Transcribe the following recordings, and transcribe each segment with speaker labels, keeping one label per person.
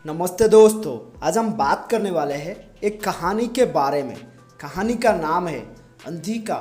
Speaker 1: नमस्ते दोस्तों, आज हम बात करने वाले हैं एक कहानी के बारे में। कहानी का नाम है अंधी का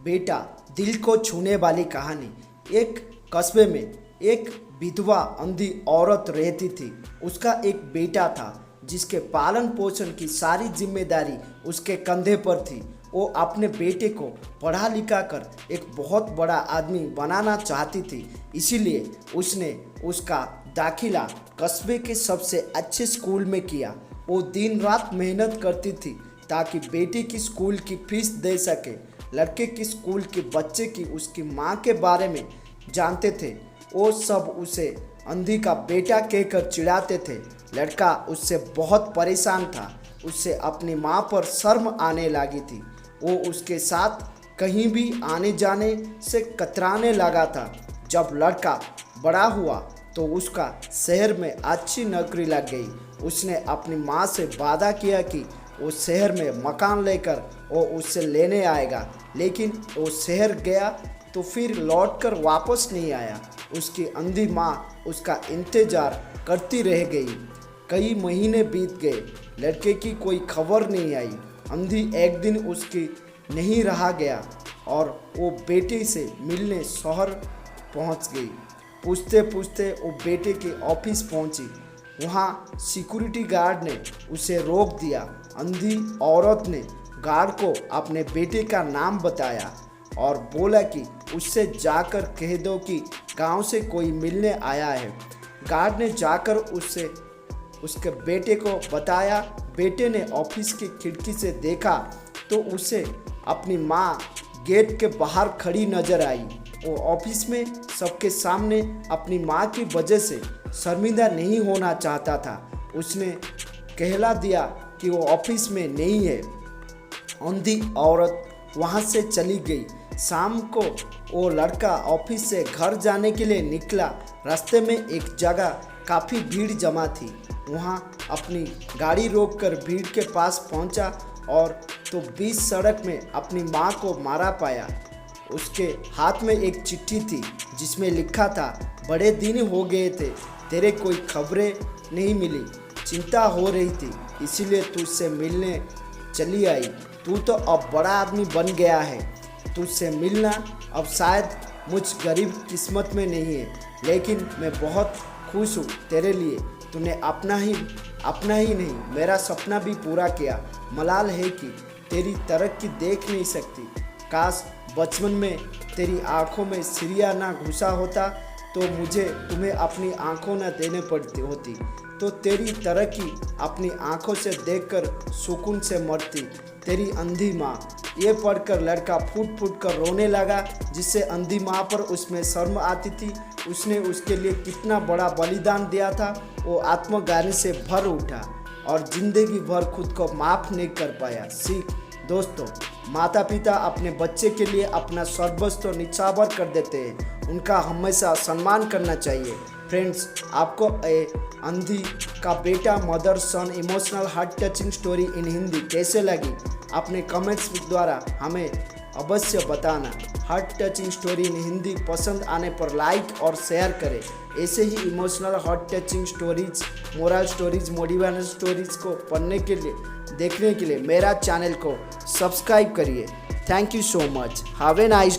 Speaker 1: बेटा। दिल को छूने वाली कहानी। एक कस्बे में एक विधवा अंधी औरत रहती थी। उसका एक बेटा था जिसके पालन पोषण की सारी जिम्मेदारी उसके कंधे पर थी। वो अपने बेटे को पढ़ा लिखा कर एक बहुत बड़ा आदमी बनाना चाहती थी, इसीलिए उसने उसका दाखिला कस्बे के सबसे अच्छे स्कूल में किया। वो दिन रात मेहनत करती थी ताकि बेटे की स्कूल की फीस दे सके। लड़के की स्कूल के बच्चे की उसकी माँ के बारे में जानते थे। वो सब उसे अंधी का बेटा कहकर चिढ़ाते थे। लड़का उससे बहुत परेशान था। उससे अपनी माँ पर शर्म आने लगी थी। वो उसके साथ कहीं भी आने जाने से कतराने लगा था। जब लड़का बड़ा हुआ तो उसका शहर में अच्छी नौकरी लग गई। उसने अपनी माँ से वादा किया कि वो शहर में मकान लेकर वो उससे लेने आएगा, लेकिन वो शहर गया तो फिर लौटकर वापस नहीं आया। उसकी अंधी माँ उसका इंतज़ार करती रह गई। कई महीने बीत गए, लड़के की कोई खबर नहीं आई। अंधी एक दिन उसकी नहीं रहा गया और वो बेटे से मिलने शहर पहुंच गई। पूछते पूछते वो बेटे के ऑफिस पहुंची। वहां सिक्योरिटी गार्ड ने उसे रोक दिया। अंधी औरत ने गार्ड को अपने बेटे का नाम बताया और बोला कि उससे जाकर कह दो कि गांव से कोई मिलने आया है। गार्ड ने जाकर उसके बेटे को बताया। बेटे ने ऑफिस की खिड़की से देखा तो उसे अपनी माँ गेट के बाहर खड़ी नजर आई। वो ऑफिस में सबके सामने अपनी माँ की वजह से शर्मिंदा नहीं होना चाहता था। उसने कहला दिया कि वो ऑफिस में नहीं है। अंधी औरत वहाँ से चली गई। शाम को वो लड़का ऑफिस से घर जाने के लिए निकला। रास्ते में एक जगह काफ़ी भीड़ जमा थी। वहाँ अपनी गाड़ी रोककर भीड़ के पास पहुँचा और तो बीच सड़क में अपनी माँ को मारा पाया। उसके हाथ में एक चिट्ठी थी जिसमें लिखा था, बड़े दिन हो गए थे, तेरे कोई खबरें नहीं मिली। चिंता हो रही थी, इसीलिए तुझसे मिलने चली आई। तू तो अब बड़ा आदमी बन गया है। तुझसे मिलना अब शायद मुझ गरीब किस्मत में नहीं है, लेकिन मैं बहुत खुश हूँ तेरे लिए। तूने अपना ही नहीं मेरा सपना भी पूरा किया। मलाल है कि तेरी तरक्की देख नहीं सकती। काश बचपन में तेरी आंखों में सिरिया ना घुसा होता तो मुझे तुम्हें अपनी आंखों न देने पड़ती होती, तो तेरी तरक्की अपनी आंखों से देखकर सुकून से मरती। तेरी अंधी माँ। ये पढ़कर लड़का फूट फूट कर रोने लगा। जिससे अंधी माँ पर उसमें शर्म आती थी। उसने उसके लिए कितना बड़ा बलिदान दिया था। वो आत्मग्लानि से भर उठा और जिंदगी भर खुद को माफ़ नहीं कर पाया। सीख दोस्तों, माता पिता अपने बच्चे के लिए अपना सर्वस्व निछावर कर देते हैं। उनका हमेशा सम्मान करना चाहिए। फ्रेंड्स, आपको अंधी का बेटा mother son emotional heart touching story in Hindi कैसे लगी? अपने कमेंट्स द्वारा हमें अवश्य बताना। Heart touching story in Hindi पसंद आने पर लाइक और शेयर करें। ऐसे ही emotional heart touching stories, moral stories, motivational stories को पढ़ने के लिए, देखने के लिए मेरा चैनल को सब्सक्राइब करिए। Thank you so much. Have a nice